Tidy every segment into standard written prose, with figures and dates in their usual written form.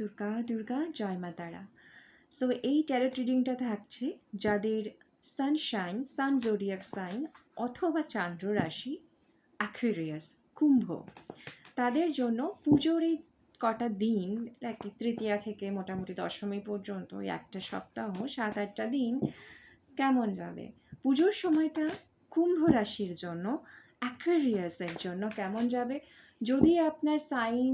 দুর্গা দুর্গা জয় মা তারা। সো এই ট্যারোট রিডিংটা থাকছে যাদের সানশাইন সান জোডিয়াক সাইন অথবা চান্দ্র রাশি অ্যাকুয়ারিয়াস কুম্ভ, তাদের জন্য পুজোর এই কটা দিন তৃতীয়া থেকে মোটামুটি দশমী পর্যন্ত ওই একটা সপ্তাহ 7-8টা দিন কেমন যাবে। পুজোর সময়টা কুম্ভ রাশির জন্য অ্যাকুয়ারিয়াসের জন্য কেমন যাবে, যদি আপনার সাইন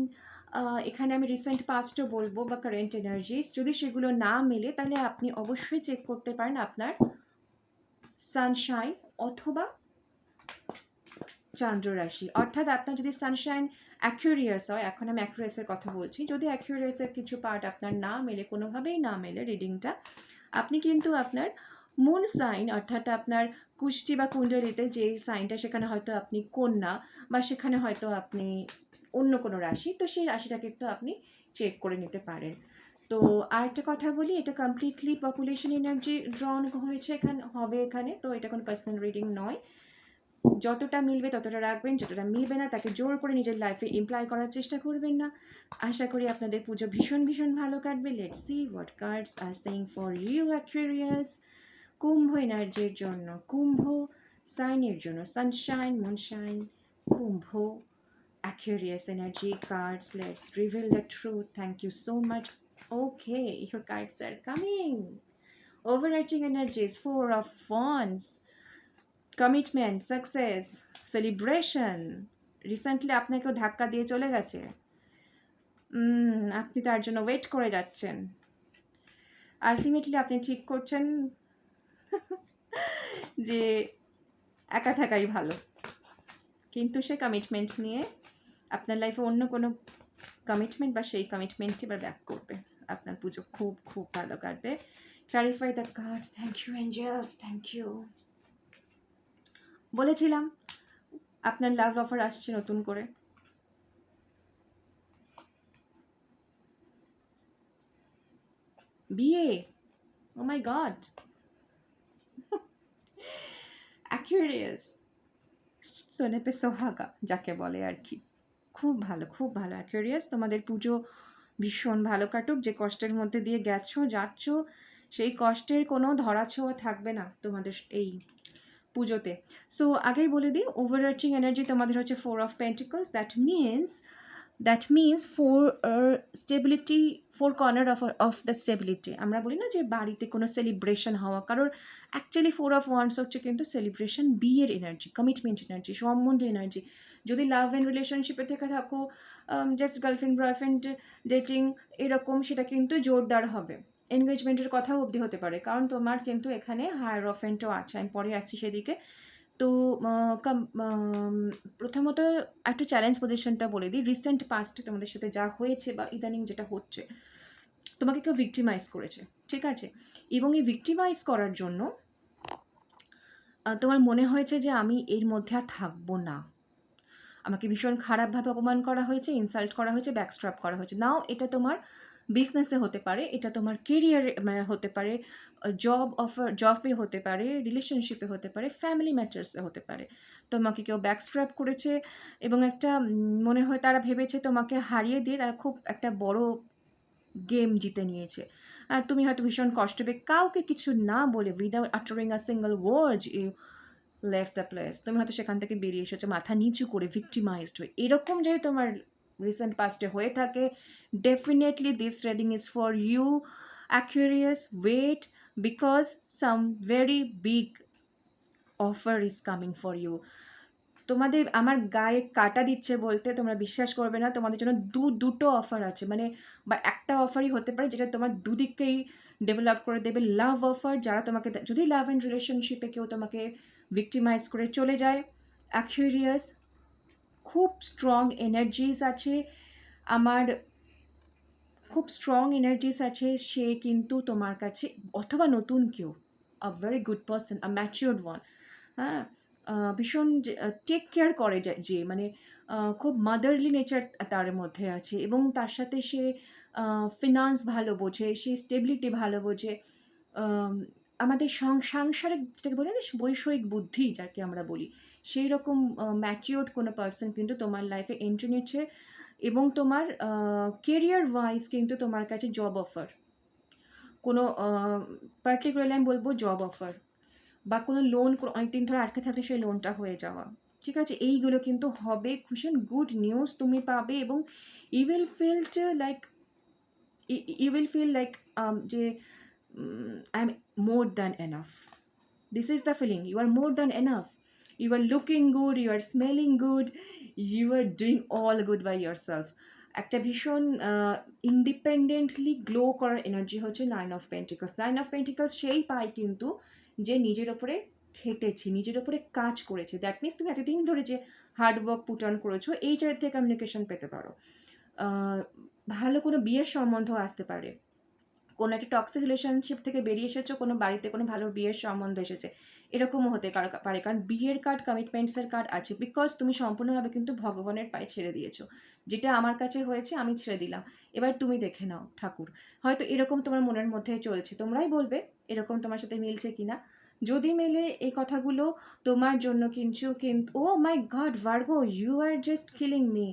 এখানে আমি রিসেন্ট পাস্টও বলবো বা কারেন্ট এনার্জিস যদি সেগুলো না মেলে তাহলে আপনি অবশ্যই চেক করতে পারেন আপনার সানশাইন অথবা চন্দ্র রাশি। অর্থাৎ আপনার যদি সানশাইন অ্যাকুয়ারিয়াস হয়, এখন আমি অ্যাকুয়ারিয়াসের কথা বলছি, যদি অ্যাকুয়ারিয়াসের কিছু পার্ট আপনার না মেলে, কোনোভাবেই না মেলে রিডিংটা, আপনি কিন্তু আপনার মুন সাইন অর্থাৎ আপনার কুষ্টি বা কুণ্ডলিতে যে সাইনটা, সেখানে হয়তো আপনি কন্যা বা সেখানে হয়তো আপনি অন্য কোনো রাশি, তো সেই রাশিটাকে একটু আপনি চেক করে নিতে পারেন। তো আরেকটা কথা বলি, এটা কমপ্লিটলি পপুলেশন এনার্জি ড্রন হয়েছে এখানে, তো এটা কোনো পার্সোনাল রিডিং নয়। যতটা মিলবে ততটা রাখবেন, যতটা মিলবে না তাকে জোর করে নিজের লাইফে ইমপ্লাই করার চেষ্টা করবেন না। আশা করি আপনাদের পুজো ভীষণ ভীষণ ভালো কাটবে। Let's see what cards are saying for you Aquarius. কুম্ভ এনার্জির জন্য, কুম্ভ সাইনের জন্য সানশাইন মুনশাইন কুম্ভ Aquarius energy cards. Let's reveal the truth. Thank you so much. Okay, your cards are coming. Overarching energies, 4 of Wands. Commitment, success, celebration. Recently আপনাকেও ধাক্কা দিয়ে চলে গেছে, আপনি তার জন্য ওয়েট করে যাচ্ছেন। আলটিমেটলি আপনি ঠিক করছেন যে একা থাকাই ভালো, কিন্তু সে কমিটমেন্ট নিয়ে আপনার লাইফে অন্য কোনো কমিটমেন্ট বা সেই কমিটমেন্টই বা ব্যাক করবে। আপনার পুজো খুব খুব ভালো কাটবে। Clarify the cards. Thank you angels, thank you. বলেছিলাম আপনার লাভ অফার আসছে নতুন করে। বিয়ে, ও মাই গড। অ্যাকুয়ারিয়াস, সোনে পে সোহাগা যাকে বলে আর কি, খুব ভালো খুব ভালো। অ্যাকুয়ারিয়াস, তোমাদের পুজো ভীষণ ভালো কাটুক। যে কষ্টের মধ্যে দিয়ে গেছো যাচ্ছ, সেই কষ্টের কোনো ধরাছোঁয়া থাকবে না তোমাদের এই পুজোতে। সো আগেই বলে দিই, ওভারআর্চিং এনার্জি তোমাদের হচ্ছে 4 of Pentacles। That means four stability, four corner of the stability. আমরা বলি না যে বাড়িতে কোনো সেলিব্রেশন হওয়া, কারণ অ্যাকচুয়ালি 4 of Wands হচ্ছে কিন্তু সেলিব্রেশন, বিয়ের এনার্জি, কমিটমেন্ট এনার্জি, সম্বন্ধ এনার্জি। যদি লাভ অ্যান্ড রিলেশনশিপে থেকে থাকো, জাস্ট গার্লফ্রেন্ড বয়ফ্রেন্ড ডেটিং এরকম, সেটা কিন্তু জোরদার হবে। এনগেজমেন্টের কথাও অবধি হতে পারে, কারণ তোমার কিন্তু এখানে হায়ারোফেন্টও আছে, আমি পরে আসছি সেদিকে। তো প্রথমত একটা চ্যালেঞ্জ পজিশনটা বলে দিই। রিসেন্ট পাস্টে তোমাদের সাথে যা হয়েছে বা ইদানিং যেটা হচ্ছে, তোমাকে কেউ ভিক্টিমাইজ করেছে, ঠিক আছে? এবং এই ভিক্টিমাইজ করার জন্য তোমার মনে হয়েছে যে আমি এর মধ্যে আর থাকবো না, আমাকে ভীষণ খারাপভাবে অপমান করা হয়েছে, ইনসাল্ট করা হয়েছে, ব্যাকস্ট্র্যাপ করা হয়েছে। নাও এটা তোমার বিজনেসে হতে পারে, এটা তোমার কেরিয়ারে হতে পারে, জবে হতে পারে, রিলেশনশিপে হতে পারে, ফ্যামিলি ম্যাটার্সে হতে পারে। তোমাকে কেউ ব্যাকস্ট্র্যাপ করেছে এবং একটা মনে হয় তারা ভেবেছে তোমাকে হারিয়ে দিয়ে তারা খুব একটা বড় গেম জিতে নিয়েছে। আর তুমি হয়তো ভীষণ কষ্ট পেয়ে কাউকে কিছু না বলে, without uttering a single word, you left the place. তুমি হয়তো সেখান থেকে বেরিয়ে এসেছো মাথা নিচু করে, ভিক্টিমাইজড হয়ে। এরকম যদি তোমার রিসেন্ট পাস্টে হয়ে থাকে, definitely this reading is for you Aquarius. Wait, because some very big offer is coming for you. তোমাদের আমার গায়ে কাটা দিচ্ছে বলতে তোমরা বিশ্বাস করবে না, তোমাদের জন্য দুটো অফার আছে, মানে বা একটা অফারই হতে পারে যেটা তোমার দুদিককেই ডেভেলপ করে দেবে। লাভ অফার, যারা তোমাকে, যদি লাভ অ্যান্ড রিলেশনশিপে কেউ তোমাকে ভিক্টিমাইজ করে চলে যায়, অ্যাকুয়ারিয়াস খুব স্ট্রং এনার্জিস আছে, আমার খুব স্ট্রং এনার্জিস আছে। সে কিন্তু তোমার কাছে, অথবা নতুন কেউ, a very good person, a matured one, হ্যাঁ, ভীষণ টেক কেয়ার করে, যে মানে খুব মাদারলি নেচার তার মধ্যে আছে, এবং তার সাথে সে ফিনান্স ভালো বোঝে, সে স্টেবিলিটি ভালো বোঝে, আমাদের সাংসারিক যেটাকে বলি না বৈষয়িক বুদ্ধি যাকে আমরা বলি, সেই রকম ম্যাচিওর্ড কোনো পার্সন কিন্তু তোমার লাইফে এন্ট্রি নিচ্ছে এবং তোমার কেরিয়ার ওয়াইজ কিন্তু তোমার কাছে জব অফার, কোনো পার্টিকুলারলি আমি বলবো জব অফার বা কোনো লোন অনেকদিন ধরে আটকে থাকলে সেই লোনটা হয়ে যাওয়া, ঠিক আছে, এইগুলো কিন্তু হবে। ভীষণ গুড নিউজ তুমি পাবে এবং you will feel like you will feel like যে I am more than enough. This is the feeling. You are more than enough. You are looking good, you are smelling good, you are doing all good by yourself. একটা ভীষণ independently glow করার energy হচ্ছে 9 of Pentacles। 9 of Pentacles সেই পায় কিন্তু যে নিজের ওপরে খেটেছি, নিজের ওপরে কাজ করেছে। দ্যাট মিনস তুমি এতদিন ধরে যে হার্ডওয়ার্ক পুট অন করেছো, এই জায়গা থেকে কমিউনিকেশন পেতে পারো। ভালো কোনো বিয়ের সম্বন্ধ আসতে পারে, কোনো একটা টক্সিক রিলেশনশিপ থেকে বেরিয়ে এসেছো, কোনো বাড়িতে কোনো ভালো বিয়ের সম্বন্ধ এসেছে, এরকমও হতে পারে। কারণ বিয়ের কার্ড, কমিটমেন্টসের কার্ড আছে, বিকজ তুমি সম্পূর্ণভাবে কিন্তু ভগবানের পায়ে ছেড়ে দিয়েছো। যেটা আমার কাছে হয়েছে আমি ছেড়ে দিলাম, এবার তুমি দেখে নাও ঠাকুর। হয়তো এরকম তোমার মনের মধ্যে চলছে, তোমরাই বলবে এরকম তোমার সাথে মিলছে কিনা। যদি মেলে এই কথাগুলো তোমার জন্য কিন্তু oh my God Virgo, you are just killing me.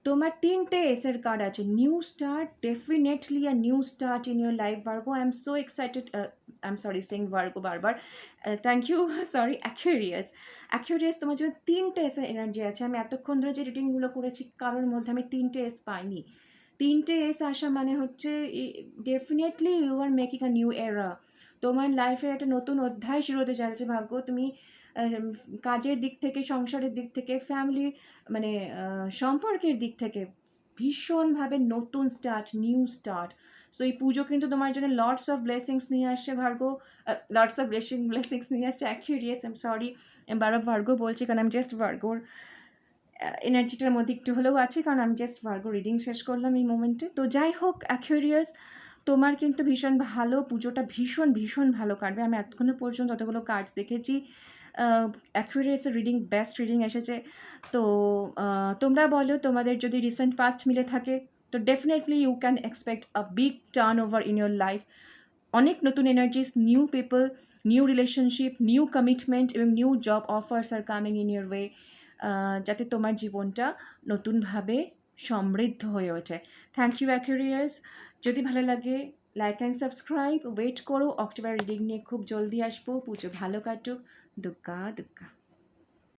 তোমার 3টে এসের কার্ড আছে, new start, definitely a new start in your life Virgo. I am so excited, I am sorry saying Virgo বারবার, thank you, sorry Aquarius. Aquarius তোমার জন্য 3টে এসের energy আছে। আমি এতক্ষণ ধরে যে রিডিংগুলো করেছি কারোর মধ্যে আমি 3টে এস পাইনি। 3টে এস আসা মানে হচ্ছে definitely you are making a new era. তোমার লাইফের একটা নতুন অধ্যায় শুরু হতে যাচ্ছে ভাগ্য। তুমি কাজের দিক থেকে, সংসারের দিক থেকে, ফ্যামিলি মানে সম্পর্কের দিক থেকে ভীষণভাবে নতুন স্টার্ট, নিউ স্টার্ট। সো এই পুজো কিন্তু তোমার জন্য লটস অফ ব্লেসিংস নিয়ে আসছে ভার্গ, লটস অফ ব্লেসিংস নিয়ে আসছে। অ্যাকুয়ারিয়াস, আই এম সরি আমি বারবার ভার্গ বলছি কারণ আমি জাস্ট ভার্গোর এনার্জিটার মধ্যে একটু হলেও আছে, কারণ আমি জাস্ট ভার্গো রিডিং শেষ করলাম এই মোমেন্টে। তো যাই হোক অ্যাকুয়ারিয়াস, তোমার কিন্তু ভীষণ ভালো, পুজোটা ভীষণ ভীষণ ভালো কাটবে। আমি এতক্ষণ পর্যন্ত যতগুলো কার্ডস দেখেছি, অ্যাকুয়ারিয়াসের রিডিং বেস্ট রিডিং এসেছে। তো তোমরা বলো তোমাদের যদি রিসেন্ট পাস্ট মিলে থাকে, তো definitely you can expect a big turn over in your life. অনেক নতুন energies, new people, new relationship, new commitment এবং new job offers are coming in your way, যাতে তোমার জীবনটা নতুনভাবে সমৃদ্ধ হয়ে ওঠে। Thank you Aquarius. যদি ভালো লাগে লাইক অ্যান্ড সাবস্ক্রাইব, ওয়েট করো, অক্টোবর রিডিং নিয়ে খুব জলদি আসবো। পুজো ভালো কাটুক, দুগ্গা দুগ্গা।